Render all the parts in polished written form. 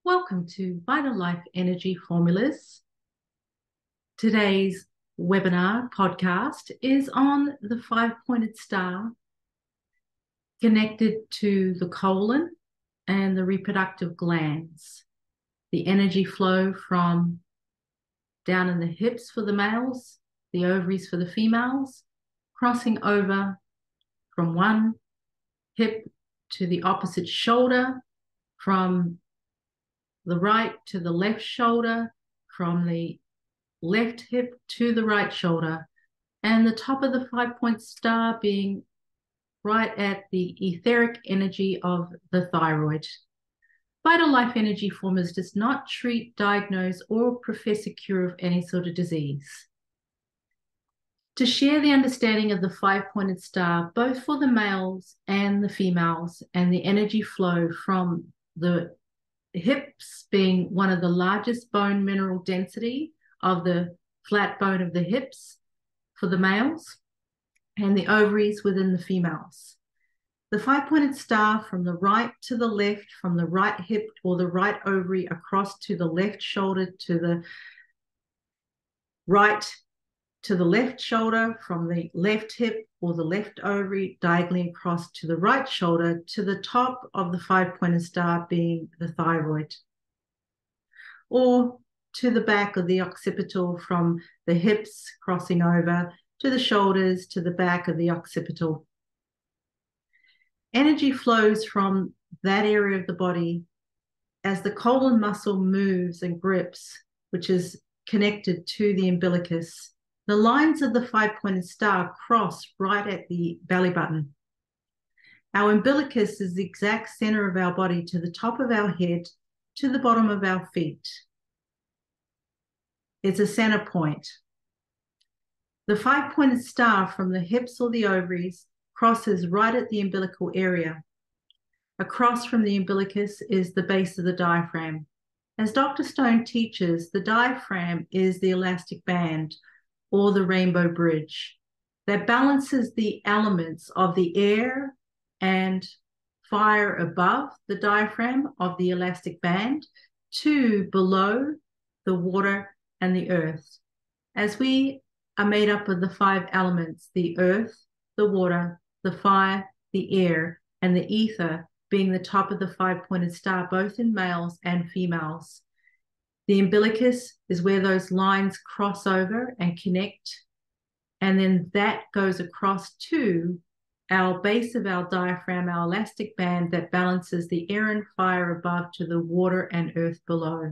Welcome to Vital Life Energy Formulas. Today's webinar podcast is on the five-pointed star connected to the colon and the reproductive glands. The energy flow from down in the hips for the males, the ovaries for the females, crossing over from one hip to the opposite shoulder, from the right to the left shoulder, from the left hip to the right shoulder, and the top of the five-point star being right at the etheric energy of the thyroid. Vital Life Energy Formulas does not treat, diagnose, or profess a cure of any sort of disease. To share the understanding of the five-pointed star, both for the males and the females, and the energy flow from the hips being one of the largest bone mineral density of the flat bone of the hips for the males, and the ovaries within the females. The five-pointed star from the right to the left, from the right hip or the right ovary across to the left shoulder, to the right to the left shoulder, from the left hip or the left ovary diagonally across to the right shoulder, to the top of the five-pointed star being the thyroid, or to the back of the occipital, from the hips crossing over to the shoulders to the back of the occipital. Energy flows from that area of the body as the colon muscle moves and grips, which is connected to the umbilicus. The lines of the five-pointed star cross right at the belly button. Our umbilicus is the exact center of our body, to the top of our head, to the bottom of our feet. It's a center point. The five-pointed star from the hips or the ovaries crosses right at the umbilical area. Across from the umbilicus is the base of the diaphragm. As Dr. Stone teaches, the diaphragm is the elastic band, or the rainbow bridge, that balances the elements of the air and fire above the diaphragm of the elastic band to below the water and the earth. As we are made up of the five elements, the earth, the water, the fire, the air, and the ether, being the top of the five-pointed star, both in males and females. The umbilicus is where those lines cross over and connect, and then that goes across to our base of our diaphragm, our elastic band that balances the air and fire above to the water and earth below.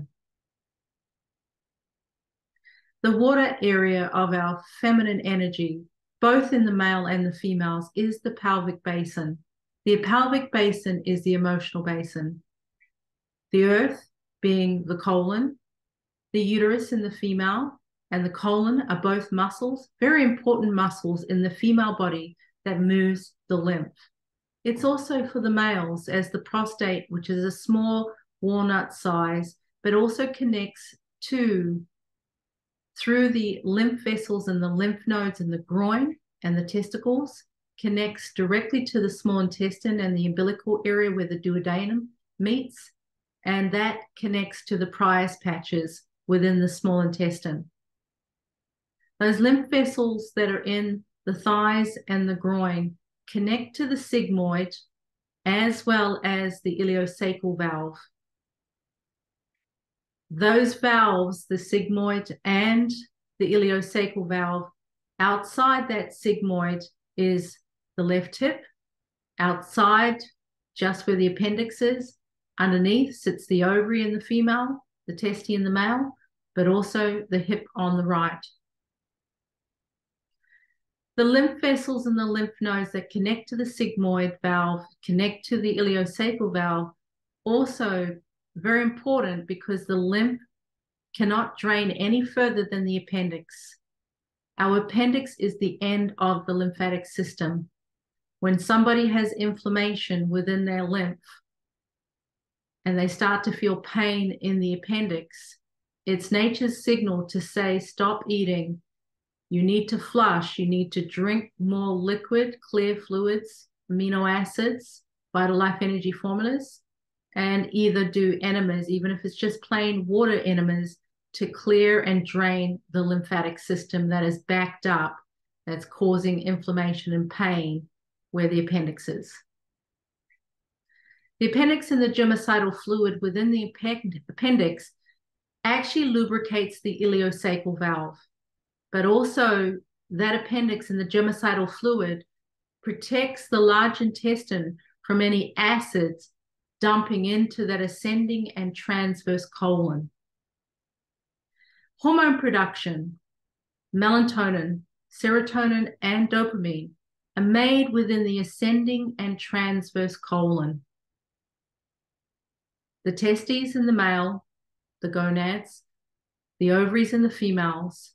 The water area of our feminine energy, both in the male and the females, is the pelvic basin. The pelvic basin is the emotional basin. The earth being the colon, the uterus in the female, and the colon are both muscles, very important muscles in the female body that moves the lymph. It's also for the males as the prostate, which is a small walnut size, but also connects through the lymph vessels and the lymph nodes in the groin and the testicles, connects directly to the small intestine and the umbilical area where the duodenum meets, and that connects to the Peyer's patches within the small intestine. Those lymph vessels that are in the thighs and the groin connect to the sigmoid as well as the ileosacral valve. Those valves, the sigmoid and the ileosacral valve, outside that sigmoid is the left hip. Outside, just where the appendix is, underneath sits the ovary in the female, the testy in the male, but also the hip on the right. The lymph vessels and the lymph nodes that connect to the sigmoid valve, connect to the ileosacral valve, also very important because the lymph cannot drain any further than the appendix. Our appendix is the end of the lymphatic system. When somebody has inflammation within their lymph and they start to feel pain in the appendix, it's nature's signal to say, stop eating. You need to flush. You need to drink more liquid, clear fluids, amino acids, Vital Life Energy Formulas, and either do enemas, even if it's just plain water enemas, to clear and drain the lymphatic system that is backed up, that's causing inflammation and pain where the appendix is. The appendix and the germicidal fluid within the appendix actually lubricates the ileocecal valve, but also that appendix and the germicidal fluid protects the large intestine from any acids dumping into that ascending and transverse colon. Hormone production, melatonin, serotonin, and dopamine are made within the ascending and transverse colon. The testes in the male, the gonads, the ovaries in the females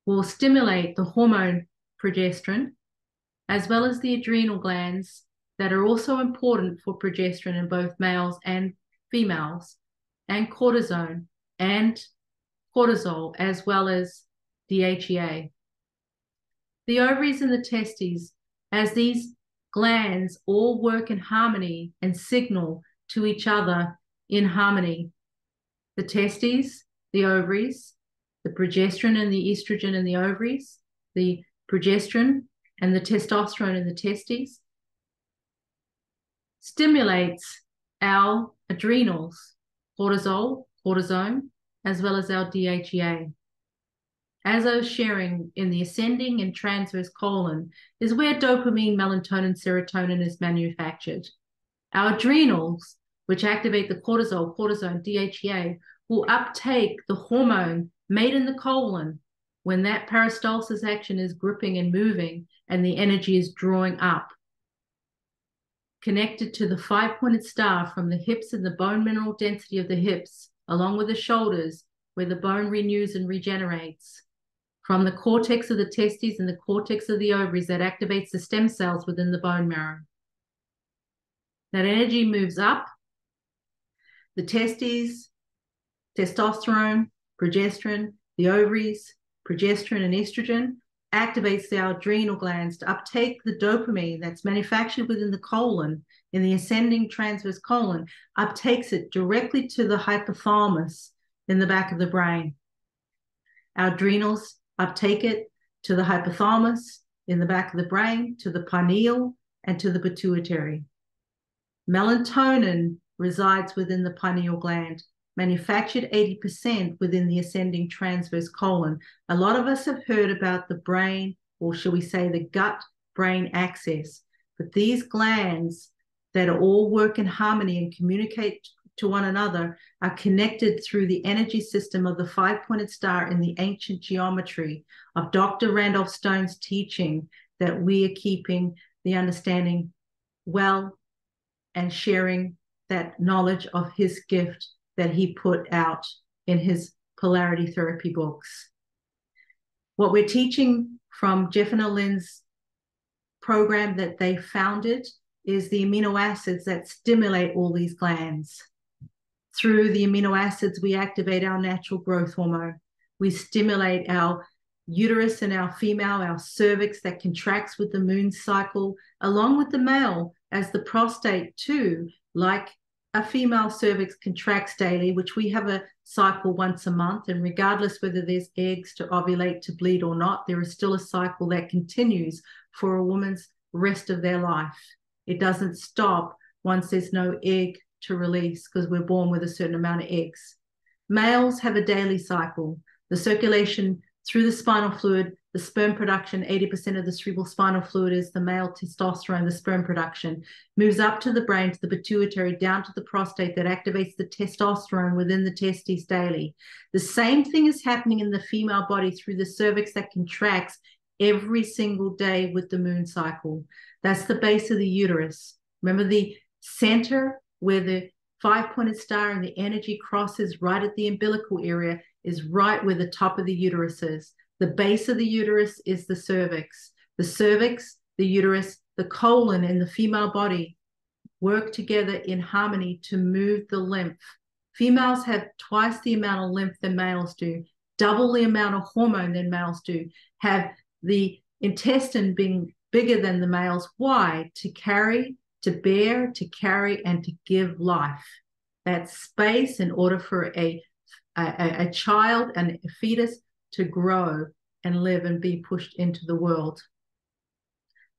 will stimulate the hormone progesterone, as well as the adrenal glands that are also important for progesterone in both males and females, and cortisone and cortisol, as well as DHEA. The ovaries and the testes, as these glands all work in harmony and signal to each other in harmony. The testes, the ovaries, the progesterone and the estrogen in the ovaries, the progesterone and the testosterone in the testes, stimulates our adrenals, cortisol, cortisone, as well as our DHEA. As I was sharing, in the ascending and transverse colon is where dopamine, melatonin, serotonin is manufactured. Our adrenals, which activate the cortisol, cortisone, DHEA, will uptake the hormone made in the colon when that peristalsis action is gripping and moving and the energy is drawing up. Connected to the five-pointed star from the hips and the bone mineral density of the hips, along with the shoulders, where the bone renews and regenerates. From the cortex of the testes and the cortex of the ovaries that activates the stem cells within the bone marrow. That energy moves up. The testes, testosterone, progesterone, the ovaries, progesterone and estrogen, activates our adrenal glands to uptake the dopamine that's manufactured within the colon, in the ascending transverse colon, uptakes it directly to the hypothalamus in the back of the brain. Our adrenals uptake it to the hypothalamus in the back of the brain, to the pineal, and to the pituitary. Melatonin resides within the pineal gland, manufactured 80% within the ascending transverse colon. A lot of us have heard about the brain, or shall we say the gut-brain axis, but these glands that all work in harmony and communicate to one another are connected through the energy system of the five-pointed star in the ancient geometry of Dr. Randolph Stone's teaching, that we are keeping the understanding well and sharing that knowledge of his gift that he put out in his polarity therapy books. What we're teaching from Jeff and Lynn's program that they founded is the amino acids that stimulate all these glands. Through the amino acids, we activate our natural growth hormone. We stimulate our uterus in our female, our cervix that contracts with the moon cycle, along with the male, as the prostate too, like a female cervix contracts daily, which we have a cycle once a month. And regardless whether there's eggs to ovulate, to bleed or not, there is still a cycle that continues for a woman's rest of their life. It doesn't stop once there's no egg to release, because we're born with a certain amount of eggs. Males have a daily cycle. The circulation through the spinal fluid, the sperm production, 80% of the cerebral spinal fluid is the male testosterone, the sperm production, moves up to the brain, to the pituitary, down to the prostate that activates the testosterone within the testes daily. The same thing is happening in the female body through the cervix that contracts every single day with the moon cycle. That's the base of the uterus. Remember, the center where the five-pointed star and the energy crosses right at the umbilical area is right where the top of the uterus is. The base of the uterus is the cervix. The cervix, the uterus, the colon in the female body work together in harmony to move the lymph. Females have twice the amount of lymph than males do, double the amount of hormone than males do, have the intestine being bigger than the males. Why? To carry to bear, to carry, and to give life. That space in order for a child and a fetus to grow and live and be pushed into the world.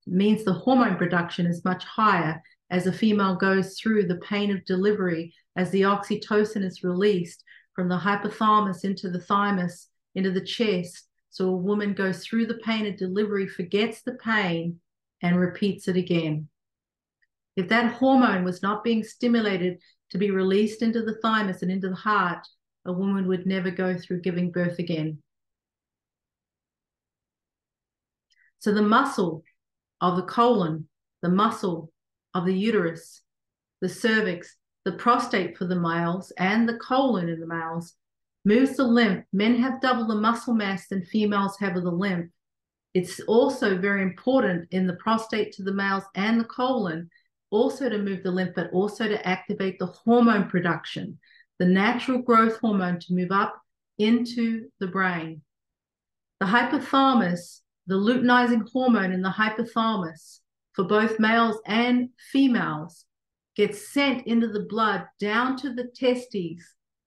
It means the hormone production is much higher as a female goes through the pain of delivery, as the oxytocin is released from the hypothalamus into the thymus, into the chest. So a woman goes through the pain of delivery, forgets the pain, and repeats it again. If that hormone was not being stimulated to be released into the thymus and into the heart, a woman would never go through giving birth again. So the muscle of the colon, the muscle of the uterus, the cervix, the prostate for the males, and the colon in the males moves the lymph. Men have double the muscle mass than females have of the lymph. It's also very important in the prostate to the males and the colon also to move the lymph, but also to activate the hormone production, the natural growth hormone to move up into the brain. The hypothalamus, the luteinizing hormone in the hypothalamus for both males and females gets sent into the blood down to the testes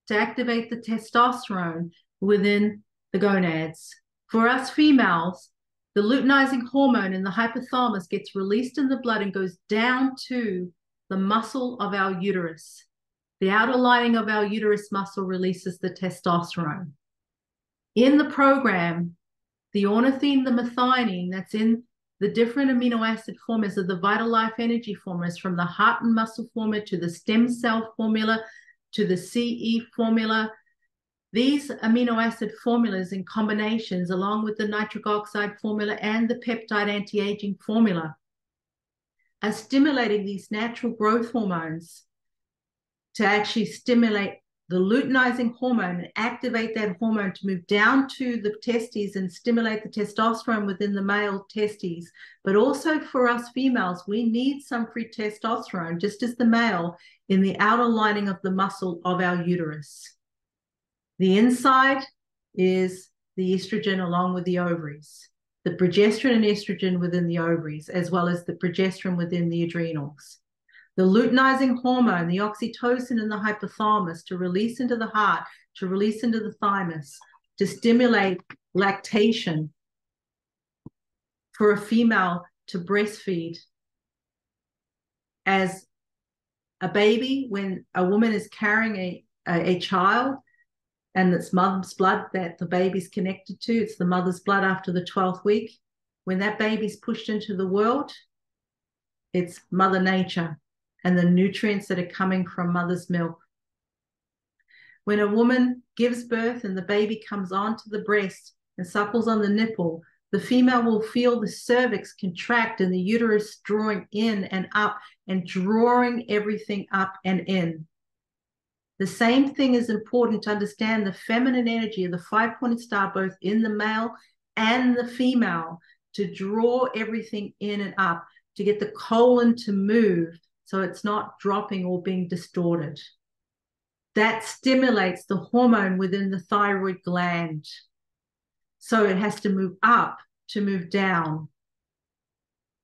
to activate the testosterone within the gonads. For us females, the luteinizing hormone in the hypothalamus gets released in the blood and goes down to the muscle of our uterus. The outer lining of our uterus muscle releases the testosterone. In the program, the ornithine, the methionine that's in the different amino acid formulas of the Vital Life Energy formulas, from the heart and muscle formula to the stem cell formula to the CE formula, these amino acid formulas in combinations, along with the nitric oxide formula and the peptide anti-aging formula, are stimulating these natural growth hormones to actually stimulate the luteinizing hormone and activate that hormone to move down to the testes and stimulate the testosterone within the male testes. But also for us females, we need some free testosterone, just as the male, in the outer lining of the muscle of our uterus. The inside is the estrogen along with the ovaries, the progesterone and estrogen within the ovaries, as well as the progesterone within the adrenals. The luteinizing hormone, the oxytocin in the hypothalamus to release into the heart, to release into the thymus, to stimulate lactation for a female to breastfeed. As a baby, when a woman is carrying a child, and it's mother's blood that the baby's connected to, it's the mother's blood after the 12th week. When that baby's pushed into the world, it's Mother Nature and the nutrients that are coming from mother's milk. When a woman gives birth and the baby comes onto the breast and suckles on the nipple, the female will feel the cervix contract and the uterus drawing in and up and drawing everything up and in. The same thing is important to understand the feminine energy of the five-pointed star, both in the male and the female, to draw everything in and up, to get the colon to move so it's not dropping or being distorted. That stimulates the hormone within the thyroid gland. So it has to move up to move down.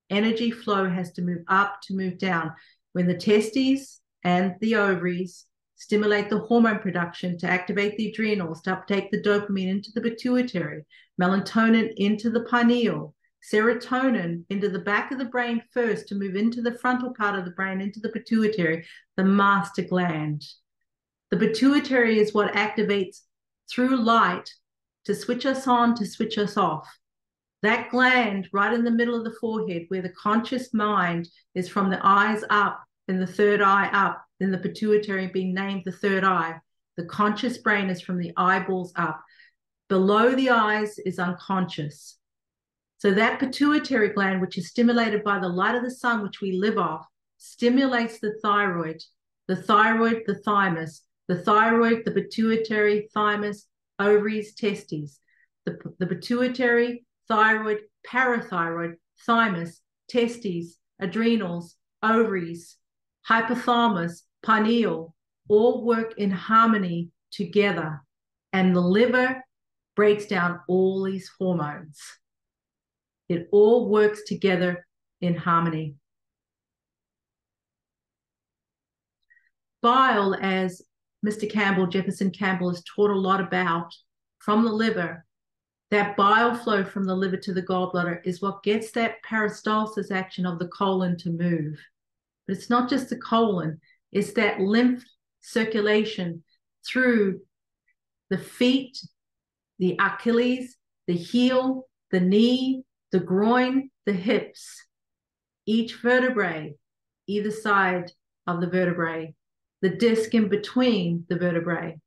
Energy flow has to move up to move down. When the testes and the ovaries stimulate the hormone production to activate the adrenals, to uptake the dopamine into the pituitary, melatonin into the pineal, serotonin into the back of the brain first to move into the frontal part of the brain, into the pituitary, the master gland. The pituitary is what activates through light to switch us on, to switch us off. That gland right in the middle of the forehead, where the conscious mind is from the eyes up and the third eye up, then the pituitary being named the third eye. The conscious brain is from the eyeballs up. Below the eyes is unconscious. So that pituitary gland, which is stimulated by the light of the sun, which we live off, stimulates the thyroid, the thymus, the thyroid, the pituitary, thymus, ovaries, testes, the pituitary, thyroid, parathyroid, thymus, testes, adrenals, ovaries, hypothalamus, pineal, all work in harmony together. And the liver breaks down all these hormones. It all works together in harmony. bile, as Mr. Campbell, Jefferson Campbell, has taught a lot about from the liver, that bile flow from the liver to the gallbladder is what gets that peristalsis action of the colon to move. But it's not just the colon, it's that lymph circulation through the feet, the Achilles, the heel, the knee, the groin, the hips, each vertebrae, either side of the vertebrae, the disc in between the vertebrae,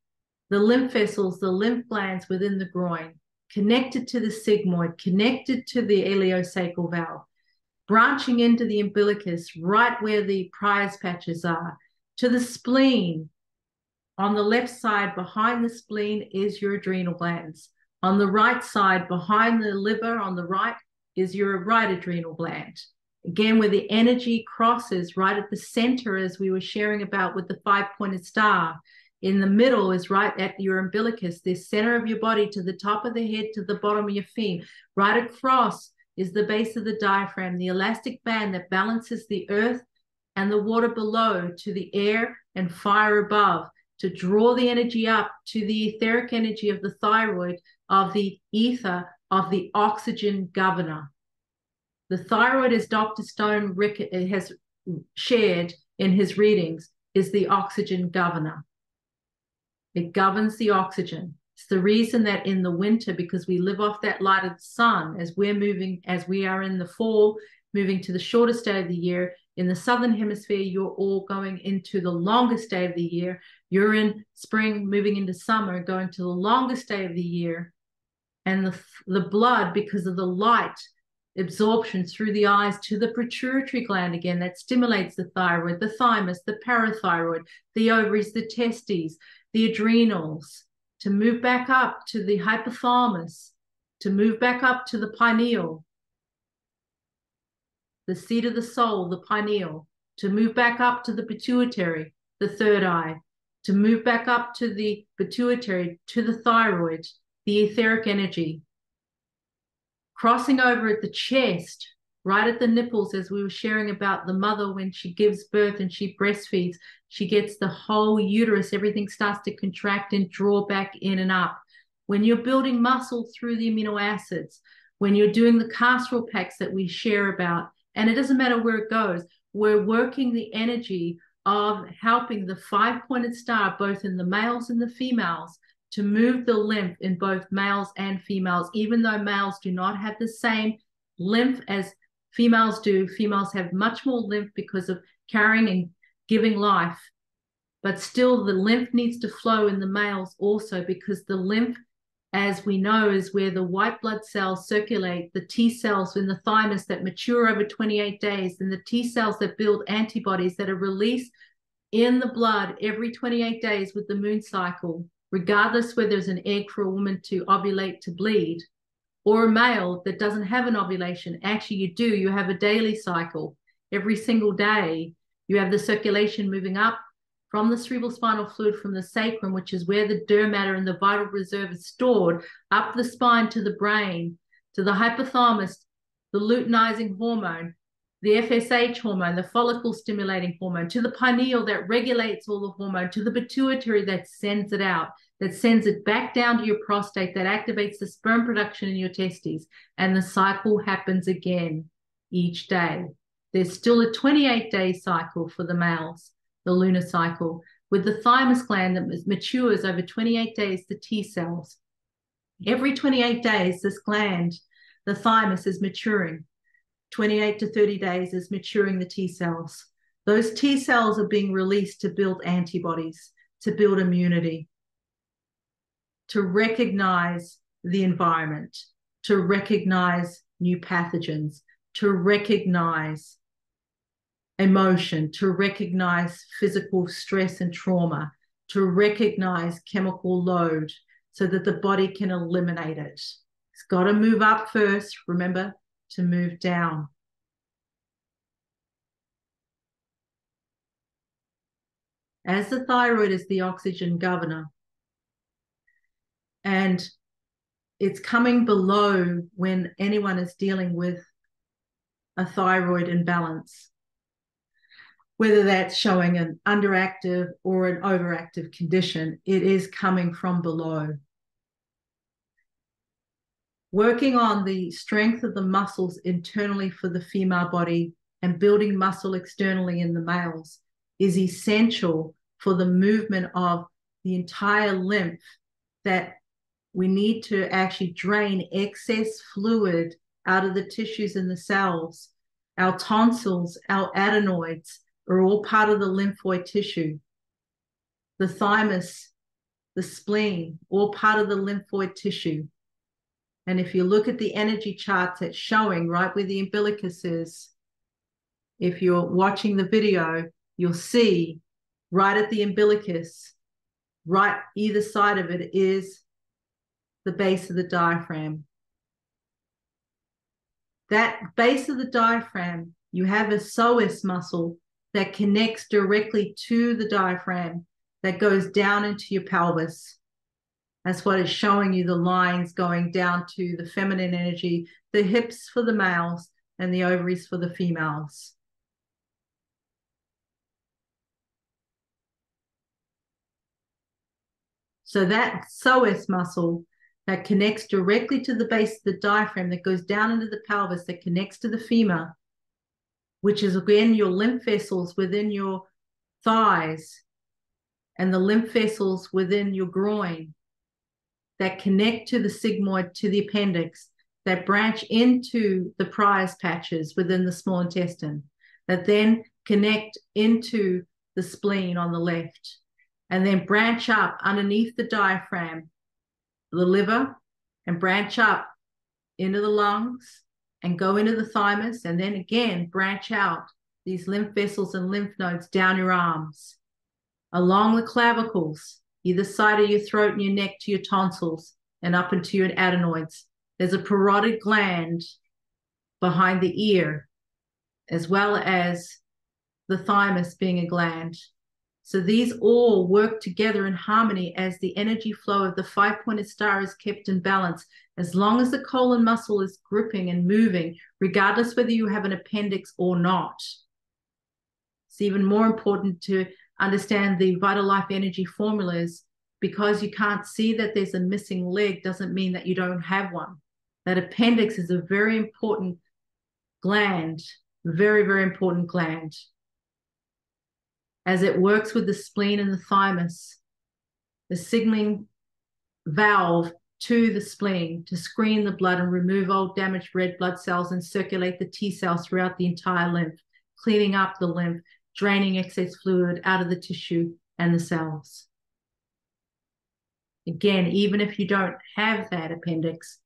the lymph vessels, the lymph glands within the groin, connected to the sigmoid, connected to the ileosacral valve, branching into the umbilicus, right where the Peyer's patches are, to the spleen. On the left side, behind the spleen, is your adrenal glands. On the right side, behind the liver, on the right, is your right adrenal gland. Again, where the energy crosses right at the center, as we were sharing about with the 5-pointed star. In the middle is right at your umbilicus, the center of your body, to the top of the head, to the bottom of your feet. Right across is the base of the diaphragm, the elastic band that balances the earth and the water below to the air and fire above, to draw the energy up to the etheric energy of the thyroid, of the ether, of the oxygen governor. The thyroid, as Dr. Stone has shared in his readings, is the oxygen governor. It governs the oxygen. It's the reason that in the winter, because we live off that light of the sun, as we are in the fall, moving to the shortest day of the year. In the southern hemisphere, you're all going into the longest day of the year. You're in spring, moving into summer, going to the longest day of the year. And the blood, because of the light absorption through the eyes to the pituitary gland, again, that stimulates the thyroid, the thymus, the parathyroid, the ovaries, the testes, the adrenals, to move back up to the hypothalamus, to move back up to the pineal, the seat of the soul, the pineal, to move back up to the pituitary, the third eye, to move back up to the pituitary, to the thyroid, the etheric energy, crossing over at the chest, right at the nipples, as we were sharing about the mother when she gives birth and she breastfeeds, she gets the whole uterus, everything starts to contract and draw back in and up. When you're building muscle through the amino acids, when you're doing the carceral packs that we share about, and it doesn't matter where it goes, we're working the energy of helping the 5-pointed star, both in the males and the females, to move the lymph in both males and females. Even though males do not have the same lymph as females do, females have much more lymph because of carrying and giving life. But still, the lymph needs to flow in the males also, because the lymph, as we know, is where the white blood cells circulate, the T cells in the thymus that mature over 28 days, and the T cells that build antibodies that are released in the blood every 28 days with the moon cycle, regardless whether there's an egg for a woman to ovulate, to bleed, or a male that doesn't have an ovulation. Actually, you do. You have a daily cycle. Every single day, you have the circulation moving up from the cerebral spinal fluid, from the sacrum, which is where the derm matter and the vital reserve is stored, up the spine to the brain, to the hypothalamus, the luteinizing hormone, the FSH hormone, the follicle stimulating hormone, to the pineal that regulates all the hormone, to the pituitary that sends it out, that sends it back down to your prostate, that activates the sperm production in your testes. And the cycle happens again each day. There's still a 28-day cycle for the males, the lunar cycle, with the thymus gland that matures over 28 days, the T cells. Every 28 days, this gland, the thymus, is maturing. 28 to 30 days is maturing the T cells. Those T cells are being released to build antibodies, to build immunity, to recognize the environment, to recognize new pathogens, to recognize emotion, to recognize physical stress and trauma, to recognize chemical load so that the body can eliminate it. It's got to move up first, remember, to move down. As the thyroid is the oxygen governor, and it's coming below when anyone is dealing with a thyroid imbalance. whether that's showing an underactive or an overactive condition, it is coming from below. Working on the strength of the muscles internally for the female body and building muscle externally in the males is essential for the movement of the entire lymph, that we need to actually drain excess fluid out of the tissues and the cells. Our tonsils, our adenoids are all part of the lymphoid tissue. The thymus, the spleen, all part of the lymphoid tissue. And if you look at the energy charts, it's showing right where the umbilicus is. If you're watching the video, you'll see right at the umbilicus, right either side of it is the base of the diaphragm. That base of the diaphragm, you have a psoas muscle that connects directly to the diaphragm that goes down into your pelvis. That's what it's showing you, the lines going down to the feminine energy, the hips for the males and the ovaries for the females. So that psoas muscle that connects directly to the base of the diaphragm, that goes down into the pelvis, that connects to the femur, which is again your lymph vessels within your thighs and the lymph vessels within your groin, that connect to the sigmoid, to the appendix, that branch into the Peyer's patches within the small intestine, that then connect into the spleen on the left, and then branch up underneath the diaphragm, the liver, and branch up into the lungs and go into the thymus, and then again branch out these lymph vessels and lymph nodes down your arms, along the clavicles, either side of your throat and your neck to your tonsils, and up into your adenoids. There's a parotid gland behind the ear, as well as the thymus being a gland. So these all work together in harmony as the energy flow of the five-pointed star is kept in balance. As long as the colon muscle is gripping and moving, regardless whether you have an appendix or not. It's even more important to understand the VitaLife energy formulas. Because you can't see that there's a missing leg doesn't mean that you don't have one. That appendix is a very important gland, very, very important gland. As it works with the spleen and the thymus, the signaling valve to the spleen to screen the blood and remove old damaged red blood cells and circulate the T cells throughout the entire lymph, cleaning up the lymph, draining excess fluid out of the tissue and the cells. Again, even if you don't have that appendix,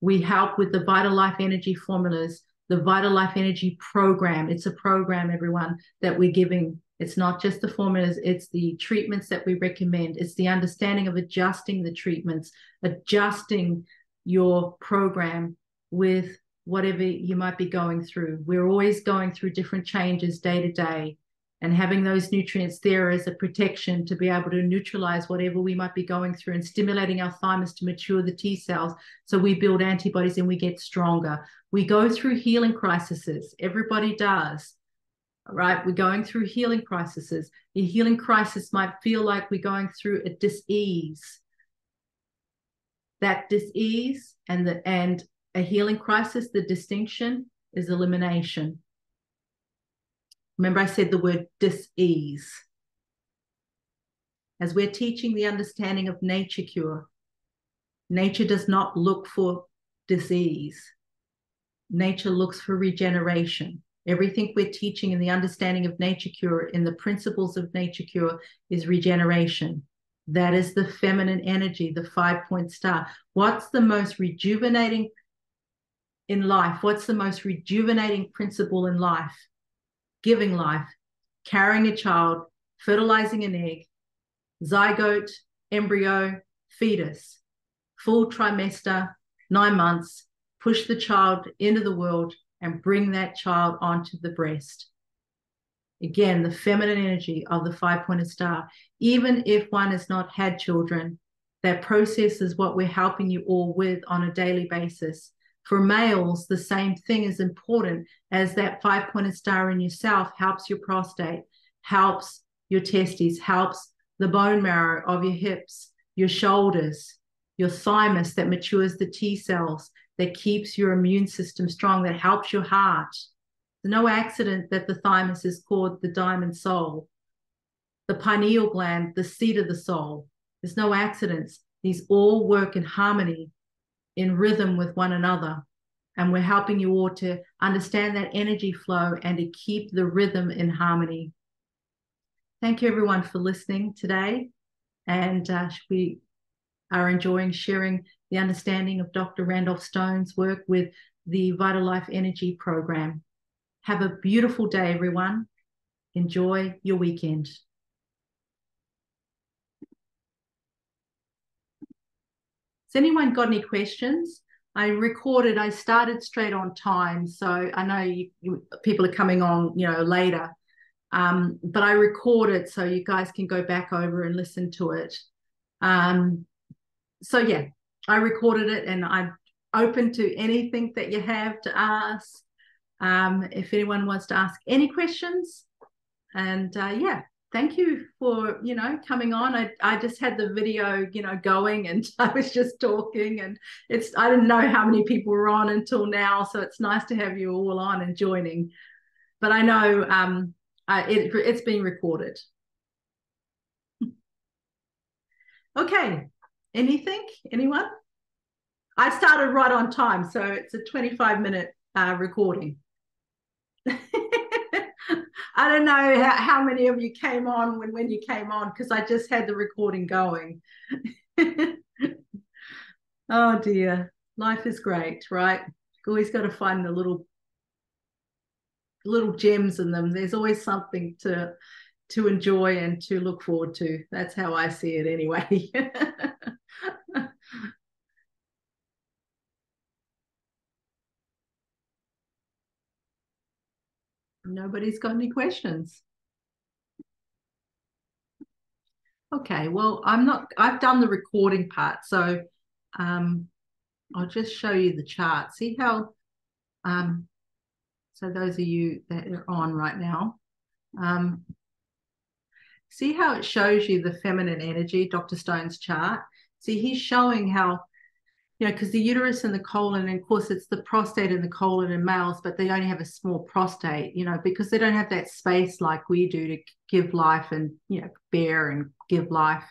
we help with the VitaLife energy formulas, the VitaLife energy program. It's a program, everyone, that we're giving. It's not just the formulas, it's the treatments that we recommend. It's the understanding of adjusting the treatments, adjusting your program with whatever you might be going through. We're always going through different changes day to day, and having those nutrients there as a protection to be able to neutralize whatever we might be going through, and stimulating our thymus to mature the T cells so we build antibodies and we get stronger. We go through healing crises. Everybody does. All right, we're going through healing crises. A healing crisis might feel like we're going through a dis-ease. That dis-ease and a healing crisis, the distinction is elimination. Remember, I said the word dis-ease. As we're teaching the understanding of nature cure, nature does not look for disease. Nature looks for regeneration. Everything we're teaching in the understanding of nature cure, in the principles of nature cure, is regeneration. That is the feminine energy, the five-point star. What's the most rejuvenating in life? What's the most rejuvenating principle in life? Giving life, carrying a child, fertilizing an egg, zygote, embryo, fetus, full trimester, 9 months, push the child into the world and bring that child onto the breast. Again, the feminine energy of the five-pointed star. Even if one has not had children, that process is what we're helping you all with on a daily basis For males, the same thing is important, as that 5-pointed star in yourself helps your prostate, helps your testes, helps the bone marrow of your hips, your shoulders, your thymus that matures the T cells, that keeps your immune system strong, that helps your heart. There's no accident that the thymus is called the diamond soul. The pineal gland, the seat of the soul. There's no accidents. These all work in harmony, in rhythm with one another. And we're helping you all to understand that energy flow and to keep the rhythm in harmony. Thank you, everyone, for listening today. And we are enjoying sharing the understanding of Dr. Randolph Stone's work with the Vital Life Energy Program. Have a beautiful day, everyone. Enjoy your weekend. Has anyone got any questions? I started straight on time, so I know people are coming on, later. But I recorded so you guys can go back over and listen to it. So yeah, I recorded it and I'm open to anything that you have to ask. If anyone wants to ask any questions, and yeah, thank you for, coming on. I just had the video, going, and I was just talking, and I didn't know how many people were on until now. So it's nice to have you all on and joining. But I know it's being recorded. Okay. Anyone? I started right on time, so it's a 25-minute recording. I don't know how many of you came on when you came on, because I just had the recording going. Oh dear, life is great, right? You always got to find the little gems in them. There's always something to enjoy and to look forward to. That's how I see it anyway. Nobody's got any questions. Okay, well, I've done the recording part, so I'll just show you the chart. See how, so those of you that are on right now, see how it shows you the feminine energy, Dr. Stone's chart? See, he's showing how, because the uterus and the colon, and of course it's the prostate and the colon in males, but they only have a small prostate, because they don't have that space like we do to give life and, bear and give life.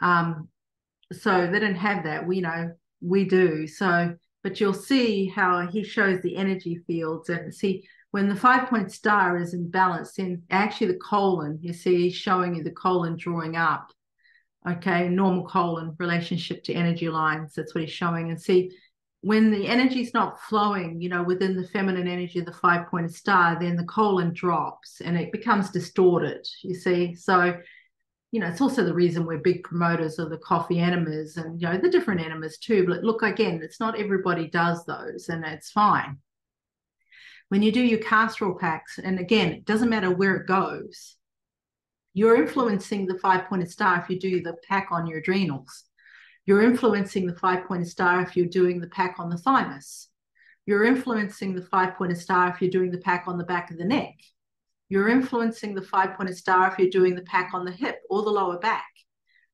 So they don't have that. We do. So, but you'll see how he shows the energy fields, and see when the 5-point star is in balance, in actually the colon, you see he's showing you the colon drawing up. Okay, normal colon relationship to energy lines. That's what he's showing. And see, when the energy is not flowing, within the feminine energy of the 5-pointed star, then the colon drops and it becomes distorted, you see. So, it's also the reason we're big promoters of the coffee enemas and, the different enemas too. But look, again, it's not everybody does those, and it's fine. When you do your castor packs, and again, it doesn't matter where it goes, you're influencing the 5-pointed star if you do the pack on your adrenals. You're influencing the 5-pointed star if you're doing the pack on the thymus. You're influencing the 5-pointed star if you're doing the pack on the back of the neck. You're influencing the 5-pointed star if you're doing the pack on the hip or the lower back.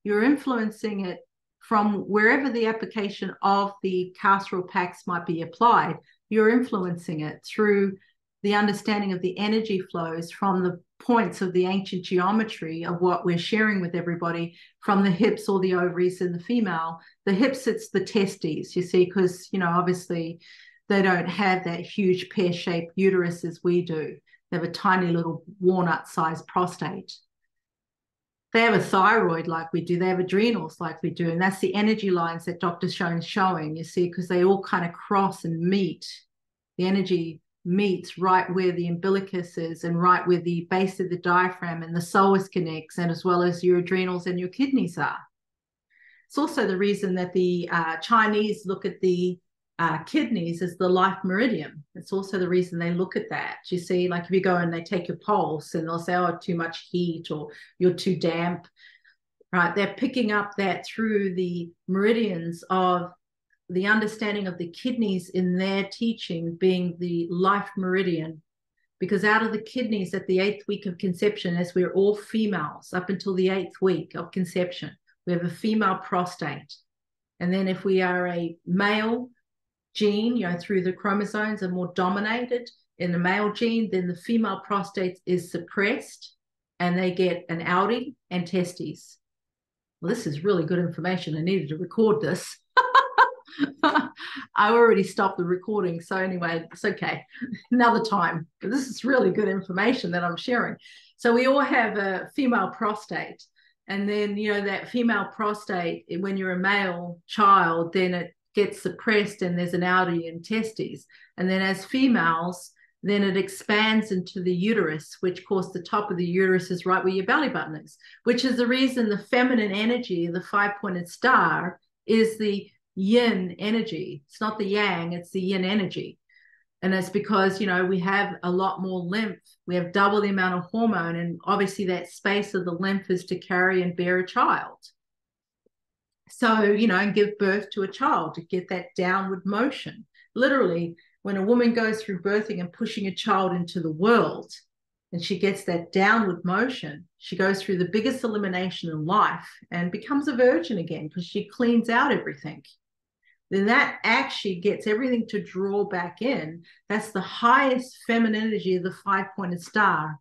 You're influencing it from wherever the application of the castor packs might be applied. You're influencing it through the understanding of the energy flows from the points of the ancient geometry of what we're sharing with everybody, from the hips or the ovaries in the female. The hips, it's the testes, you see, because, obviously they don't have that huge pear-shaped uterus as we do. They have a tiny little walnut-sized prostate. They have a thyroid like we do. They have adrenals like we do. And that's the energy lines that Dr. Stone's showing, you see, because they all kind of cross and meet. The energy meets right where the umbilicus is and right where the base of the diaphragm and the psoas connects, and as well as your adrenals and your kidneys are. It's also the reason that the Chinese look at the kidneys as the life meridian. It's also the reason they look at that. You see, like if you go and they take your pulse and they'll say, oh, too much heat or you're too damp, right? They're picking up that through the meridians of the understanding of the kidneys in their teaching being the life meridian, because out of the kidneys at the 8th week of conception, as we're all females up until the 8th week of conception, we have a female prostate. And then if we are a male gene, through the chromosomes are more dominated in the male gene, then the female prostate is suppressed and they get an outie and testes. Well, this is really good information. I needed to record this. I already stopped the recording. So anyway, it's okay. Another time. But this is really good information that I'm sharing. So we all have a female prostate. And then, that female prostate, when you're a male child, then it gets suppressed and there's an outie and testes. And then as females, then it expands into the uterus, which, of course, the top of the uterus is right where your belly button is, which is the reason the feminine energy, the 5-pointed star, is the yin energy. It's not the yang, it's the yin energy. And it's because, we have a lot more lymph. We have double the amount of hormone. And obviously that space of the lymph is to carry and bear a child. So, and give birth to a child, to get that downward motion. Literally, when a woman goes through birthing and pushing a child into the world, and she gets that downward motion, she goes through the biggest elimination in life and becomes a virgin again because she cleans out everything. Then that actually gets everything to draw back in. That's the highest feminine energy of the 5-pointed star.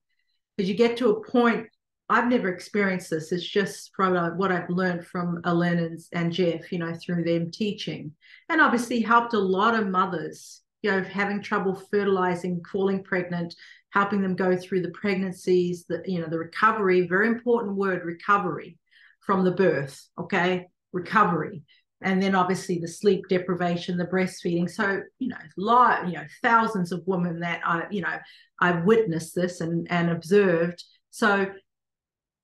Because you get to a point, I've never experienced this. It's just from what I've learned from Ellen and Jeff, through them teaching. And obviously helped a lot of mothers, having trouble fertilizing, falling pregnant, helping them go through the pregnancies, the recovery, very important word, recovery from the birth, okay? Recovery. And then obviously the sleep deprivation, the breastfeeding. So, thousands of women that I've witnessed this and observed. So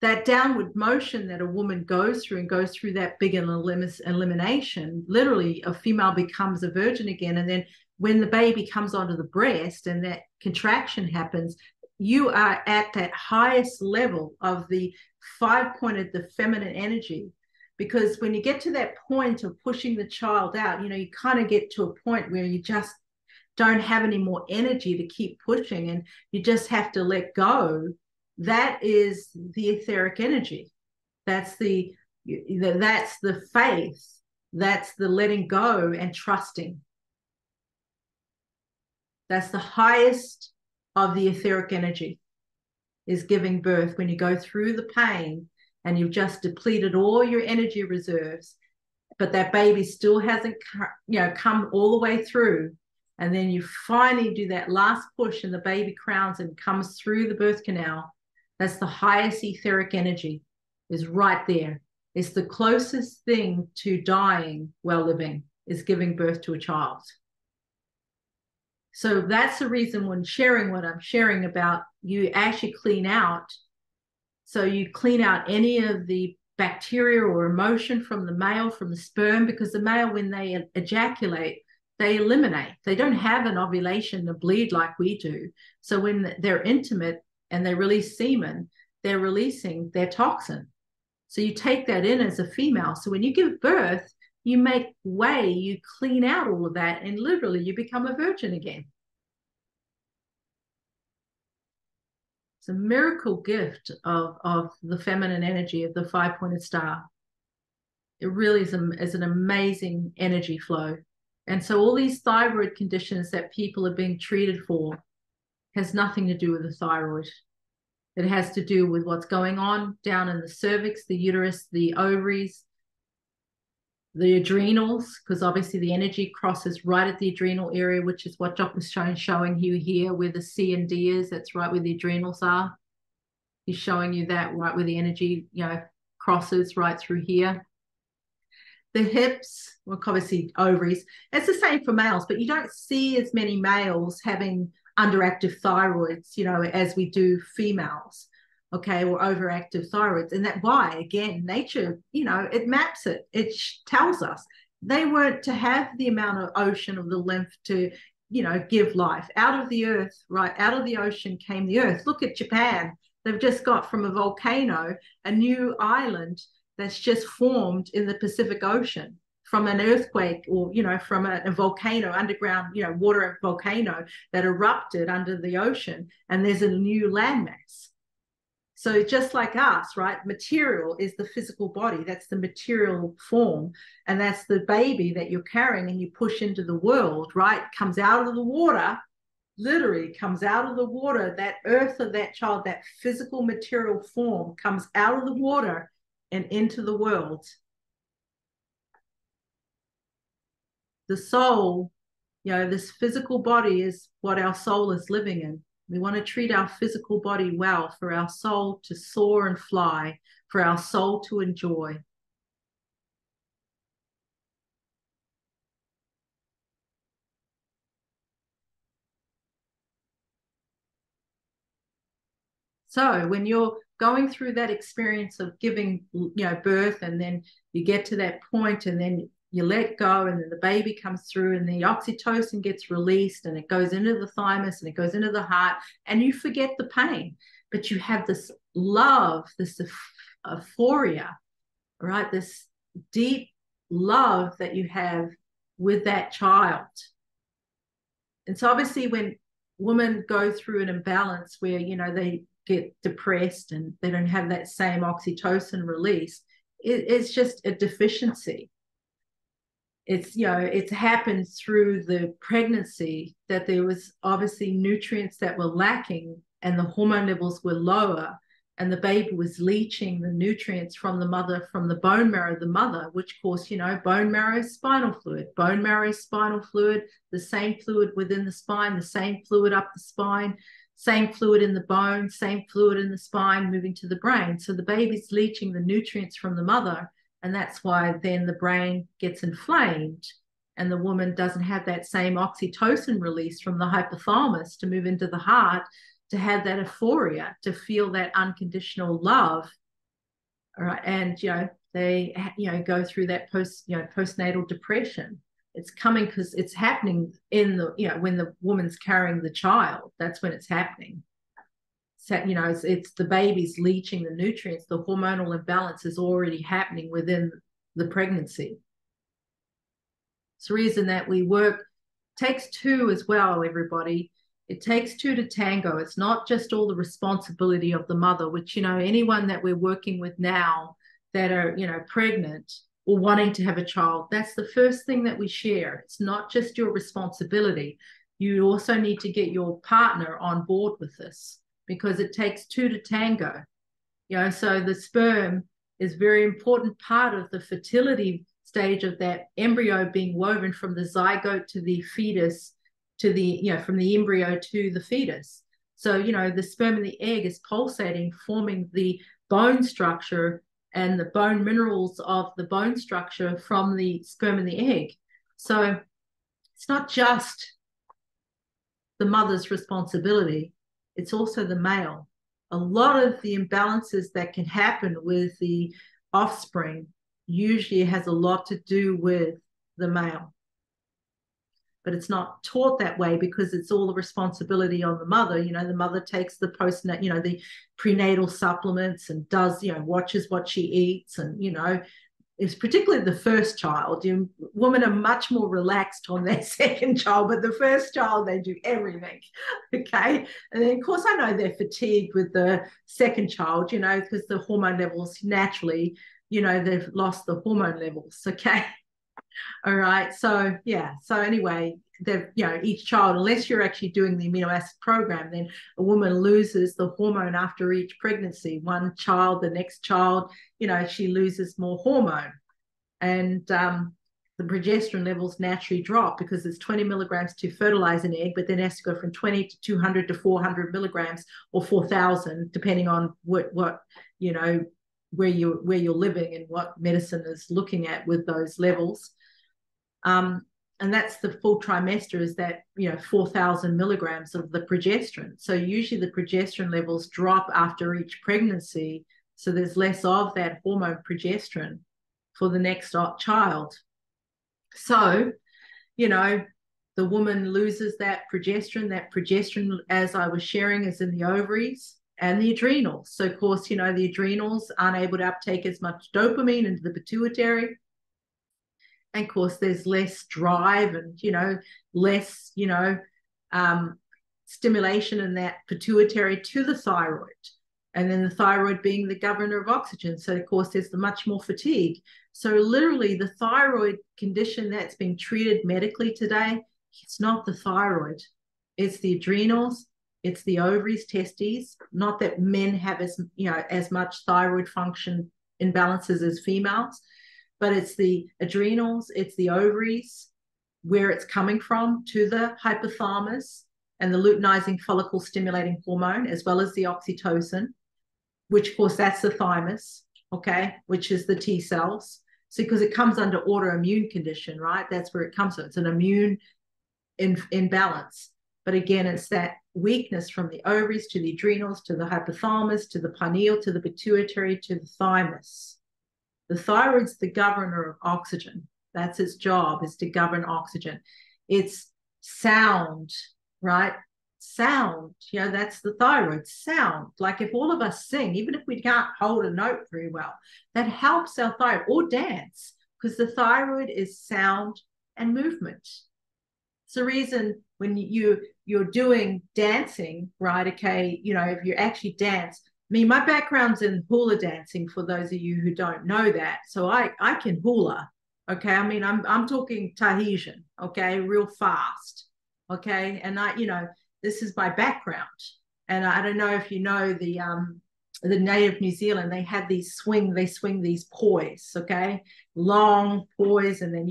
that downward motion that a woman goes through that big elimination, literally a female becomes a virgin again. And then when the baby comes onto the breast and that contraction happens, you are at that highest level of the 5-pointed, the feminine energy. Because when you get to that point of pushing the child out, you kind of get to a point where you just don't have any more energy to keep pushing and you just have to let go. That is the etheric energy. That's the faith. That's the letting go and trusting. That's the highest of the etheric energy, is giving birth. When you go through the pain and you've just depleted all your energy reserves, but that baby still hasn't come all the way through, and then you finally do that last push and the baby crowns and comes through the birth canal. That's the highest etheric energy, is right there. It's the closest thing to dying while living, is giving birth to a child. So that's the reason when sharing what I'm sharing about, you actually clean out. So you clean out any of the bacteria or emotion from the male, from the sperm, because the male, when they ejaculate, they eliminate. They don't have an ovulation to bleed like we do. So when they're intimate and they release semen, they're releasing their toxin. So you take that in as a female. So when you give birth, you make way, you clean out all of that, and literally you become a virgin again. It's a miracle gift of the feminine energy of the 5-pointed star. It really is an amazing energy flow. And so all these thyroid conditions that people are being treated for has nothing to do with the thyroid. It has to do with what's going on down in the cervix, the uterus, the ovaries, the adrenals, because obviously the energy crosses right at the adrenal area, which is what Doc was showing you here, where the C and D is. That's right where the adrenals are. He's showing you that right where the energy, crosses right through here. The hips, well, obviously ovaries. It's the same for males, but you don't see as many males having underactive thyroids, as we do females. Okay, or overactive thyroids. And that why, again, nature, it maps it. It tells us they weren't to have the amount of ocean of the lymph to, give life. Out of the earth, right, out of the ocean came the earth. Look at Japan. They've just got from a volcano a new island that's just formed in the Pacific Ocean from an earthquake, or, you know, from a volcano, underground, you know, water volcano that erupted under the ocean, and there's a new landmass. So just like us, right? Material is the physical body. That's the material form. And that's the baby that you're carrying and you push into the world, right? Comes out of the water, literally comes out of the water. That earth of that child, that physical material form comes out of the water and into the world. The soul, you know, this physical body is what our soul is living in. We want to treat our physical body well, for our soul to soar and fly, for our soul to enjoy. So when you're going through that experience of giving, you know, birth, and then you get to that point, and then you let go, and then the baby comes through, and the oxytocin gets released, and it goes into the thymus, and it goes into the heart, and you forget the pain, but you have this love, this euphoria, right? This deep love that you have with that child. And so obviously when women go through an imbalance where, you know, they get depressed and they don't have that same oxytocin release, it's just a deficiency. It's, you know, it's happened through the pregnancy that there was obviously nutrients that were lacking and the hormone levels were lower, and the baby was leaching the nutrients from the mother, from the bone marrow of the mother, which, of course, you know, bone marrow, spinal fluid, bone marrow, spinal fluid, the same fluid within the spine, the same fluid up the spine, same fluid in the bone, same fluid in the spine, moving to the brain. So the baby's leaching the nutrients from the mother, and that's why then the brain gets inflamed, and the woman doesn't have that same oxytocin release from the hypothalamus to move into the heart, to have that euphoria, to feel that unconditional love. All right. And, you know, they, you know, go through that postnatal depression. It's coming because it's happening in the, you know, when the woman's carrying the child, that's when it's happening. So, you know, it's the baby's leaching the nutrients. The hormonal imbalance is already happening within the pregnancy. It's the reason that we work, takes two as well, everybody. It takes two to tango. It's not just all the responsibility of the mother, which, you know, anyone that we're working with now that are, you know, pregnant or wanting to have a child, that's the first thing that we share. It's not just your responsibility. You also need to get your partner on board with this, because it takes two to tango. You know, so the sperm is a very important part of the fertility stage of that embryo being woven from the zygote to the fetus, to the, you know, from the embryo to the fetus. So, you know, the sperm and the egg is pulsating, forming the bone structure and the bone minerals of the bone structure from the sperm and the egg. So it's not just the mother's responsibility, it's also the male. A lot of the imbalances that can happen with the offspring usually has a lot to do with the male. But it's not taught that way because it's all the responsibility on the mother. You know, the mother takes the you know, the prenatal supplements and does, you know, watches what she eats. And, you know, it's particularly the first child. Women are much more relaxed on their second child, but the first child, they do everything. Okay. And then, of course, I know they're fatigued with the second child, you know, because the hormone levels naturally, you know, they've lost the hormone levels. Okay. All right. So, yeah. So anyway, you know, each child, unless you're actually doing the amino acid program, then a woman loses the hormone after each pregnancy. One child, the next child, you know, she loses more hormone. And the progesterone levels naturally drop because it's 20 milligrams to fertilize an egg, but then it has to go from 20 to 200 to 400 milligrams or 4,000, depending on what, you know, where you're living and what medicine is looking at with those levels. And that's the full trimester, is that, you know, 4,000 milligrams of the progesterone. So usually the progesterone levels drop after each pregnancy. So there's less of that hormone progesterone for the next child. So, you know, the woman loses that progesterone. That progesterone, as I was sharing, is in the ovaries and the adrenals. So, of course, you know, the adrenals aren't able to uptake as much dopamine into the pituitary. And of course, there's less drive and, less, stimulation in that pituitary to the thyroid. And then the thyroid being the governor of oxygen. So, of course, there's much more fatigue. So literally the thyroid condition that's being treated medically today, it's not the thyroid. It's the adrenals, it's the ovaries, testes. Not that men have as much thyroid function imbalances as females, but it's the adrenals, it's the ovaries, where it's coming from, to the hypothalamus and the luteinizing follicle stimulating hormone, as well as the oxytocin, which of course that's the thymus, okay, which is the T cells. So because it comes under autoimmune condition, right? That's where it comes from. It's an immune imbalance. But again, it's that weakness from the ovaries to the adrenals to the hypothalamus to the pineal to the pituitary to the thymus. The thyroid's the governor of oxygen. That's its job, is to govern oxygen. It's sound, right? Sound, that's the thyroid, sound. Like if all of us sing, even if we can't hold a note very well, that helps our thyroid, or dance, because the thyroid is sound and movement. It's the reason when you're doing dancing, right? Okay, if you actually dance, my background's in hula dancing, for those of you who don't know that. So I can hula, okay? I'm talking Tahitian, okay, real fast, okay? And this is my background. And I don't know if you know the native New Zealand, they have they swing these poise, okay? Long poise, and then,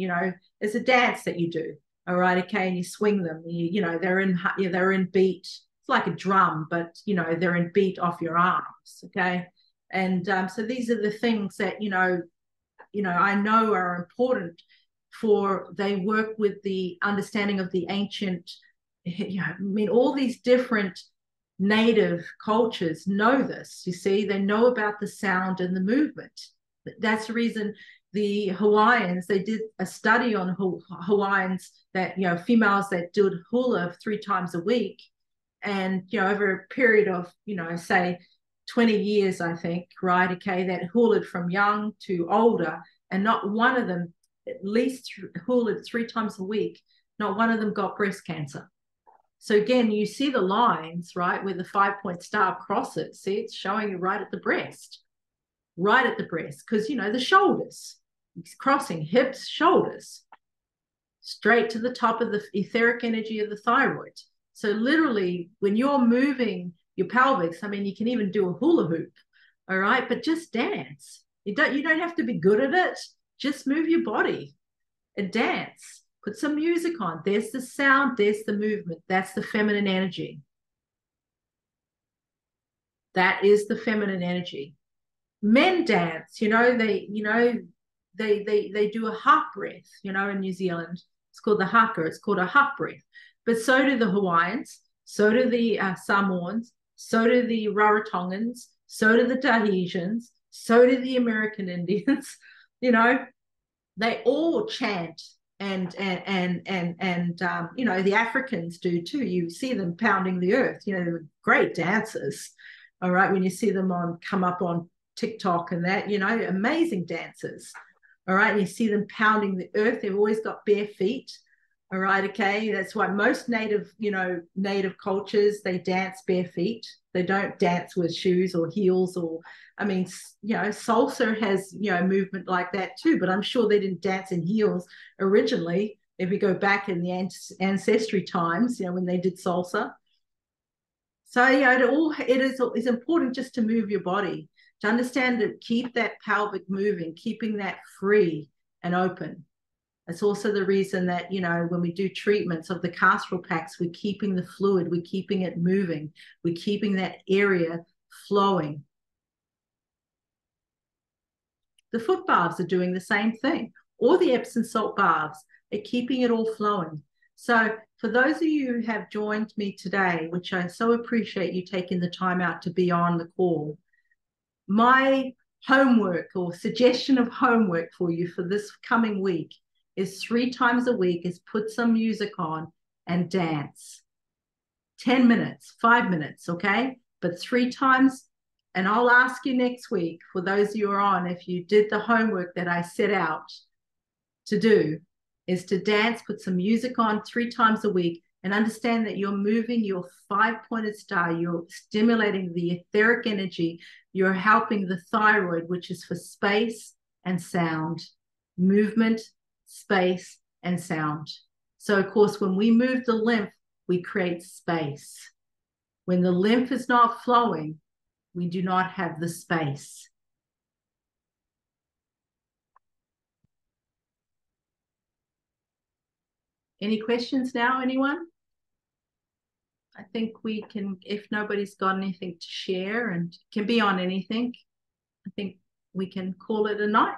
there's a dance that you do, all right, okay? And you swing them, they're in beat. It's like a drum, but, they're in beat off your arms, okay? And so these are the things that, I know are important they work with the understanding of the ancient, all these different native cultures know this, you see. They know about the sound and the movement. That's the reason the Hawaiians, they did a study on Hawaiians that, females that did hula 3 times a week. And, over a period of, say 20 years, I think, right, okay, that hulaed from young to older, and not one of them, at least hulaed 3 times a week, not one of them got breast cancer. So again, you see the lines, right, where the 5-point star crosses. See, it's showing you right at the breast, because, the shoulders, it's crossing hips, shoulders, straight to the top of the etheric energy of the thyroid. So literally, when you're moving your pelvis, you can even do a hula hoop, all right? But just dance. You don't have to be good at it. Just move your body and dance. Put some music on. There's the sound, there's the movement. That's the feminine energy. That is the feminine energy. Men dance, they do a heart breath, in New Zealand. It's called the haka. It's called a heart breath. But so do the Hawaiians, so do the Samoans, so do the Rarotongans, so do the Tahitians, so do the American Indians. They all chant, and the Africans do too. You see them pounding the earth. They're great dancers. All right, when you see them come up on TikTok and that, amazing dancers. All right, and you see them pounding the earth. They've always got bare feet. All right, okay. That's why most native cultures, they dance bare feet. They don't dance with shoes or heels salsa has, movement like that too, but I'm sure they didn't dance in heels originally. If we go back in the ancestry times, when they did salsa. So, it is important just to move your body, to understand that, keep that pelvic moving, keeping that free and open. It's also the reason that, when we do treatments of the Castral packs, we're keeping the fluid, we're keeping it moving, we're keeping that area flowing. The foot baths are doing the same thing, or the Epsom salt baths are keeping it all flowing. So for those of you who have joined me today, which I so appreciate you taking the time out to be on the call, my homework or suggestion of homework for you for this coming week is 3 times a week is put some music on and dance. 10 minutes, 5 minutes, okay? But 3 times, and I'll ask you next week, for those of you who are on, if you did the homework that I set out, to do is to dance, put some music on 3 times a week, and understand that you're moving your 5-pointed star. You're stimulating the etheric energy. You're helping the thyroid, which is for space and sound, movement, space, and sound. So, of course, when we move the lymph, we create space. When the lymph is not flowing, we do not have the space. Any questions now, anyone? I think we can, if nobody's got anything to share and can be on anything, I think we can call it a night.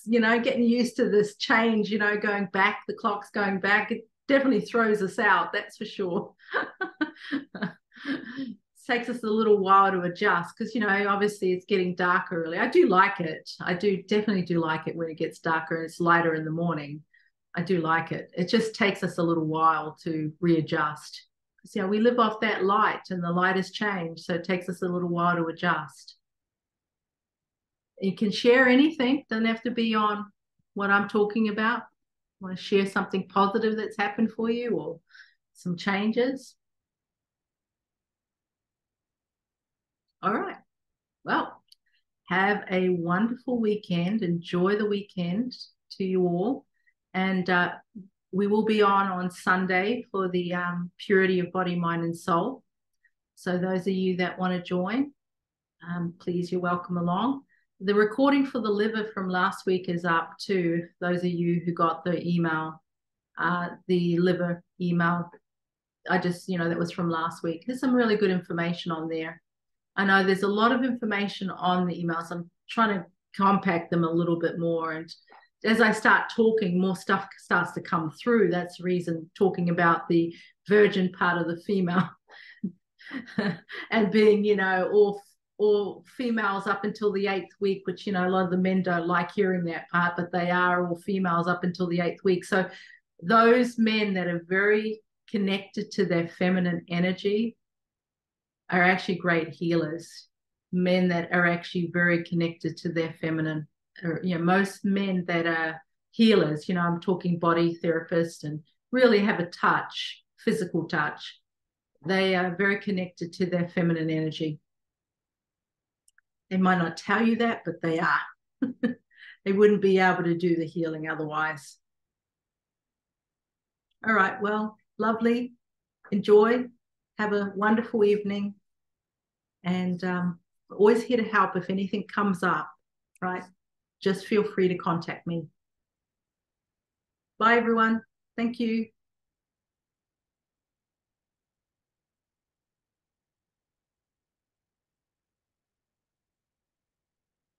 You know, getting used to this change, you know, going back, the clock's going back, it definitely throws us out, that's for sure. It takes us a little while to adjust because, you know, obviously it's getting darker early. I do like it. I do definitely do like it when it gets darker and it's lighter in the morning. I do like it. It just takes us a little while to readjust. Because, you know, we live off that light and the light has changed. So it takes us a little while to adjust. You can share anything. Doesn't have to be on what I'm talking about. Want to share something positive that's happened for you or some changes? All right. Well, have a wonderful weekend. Enjoy the weekend to you all. And we will be on Sunday for the Purity of Body, Mind, and Soul. So those of you that want to join, please, you're welcome along. The recording for the liver from last week is up too. Those of you who got the email, the liver email, I just, you know, that was from last week. There's some really good information on there. I know there's a lot of information on the emails. I'm trying to compact them a little bit more. And as I start talking, more stuff starts to come through. That's the reason talking about the virgin part of the female and being, you know, all females up until the 8th week, which, you know, a lot of the men don't like hearing that part, but they are all females up until the 8th week. So those men that are very connected to their feminine energy are actually great healers. Men that are actually very connected to their feminine, or, you know, most men that are healers, you know, I'm talking body therapists and really have a touch, physical touch. They are very connected to their feminine energy. They might not tell you that, but they are. They wouldn't be able to do the healing otherwise. All right, well, lovely. Enjoy. Have a wonderful evening. And always here to help if anything comes up, right? Just feel free to contact me. Bye, everyone. Thank you.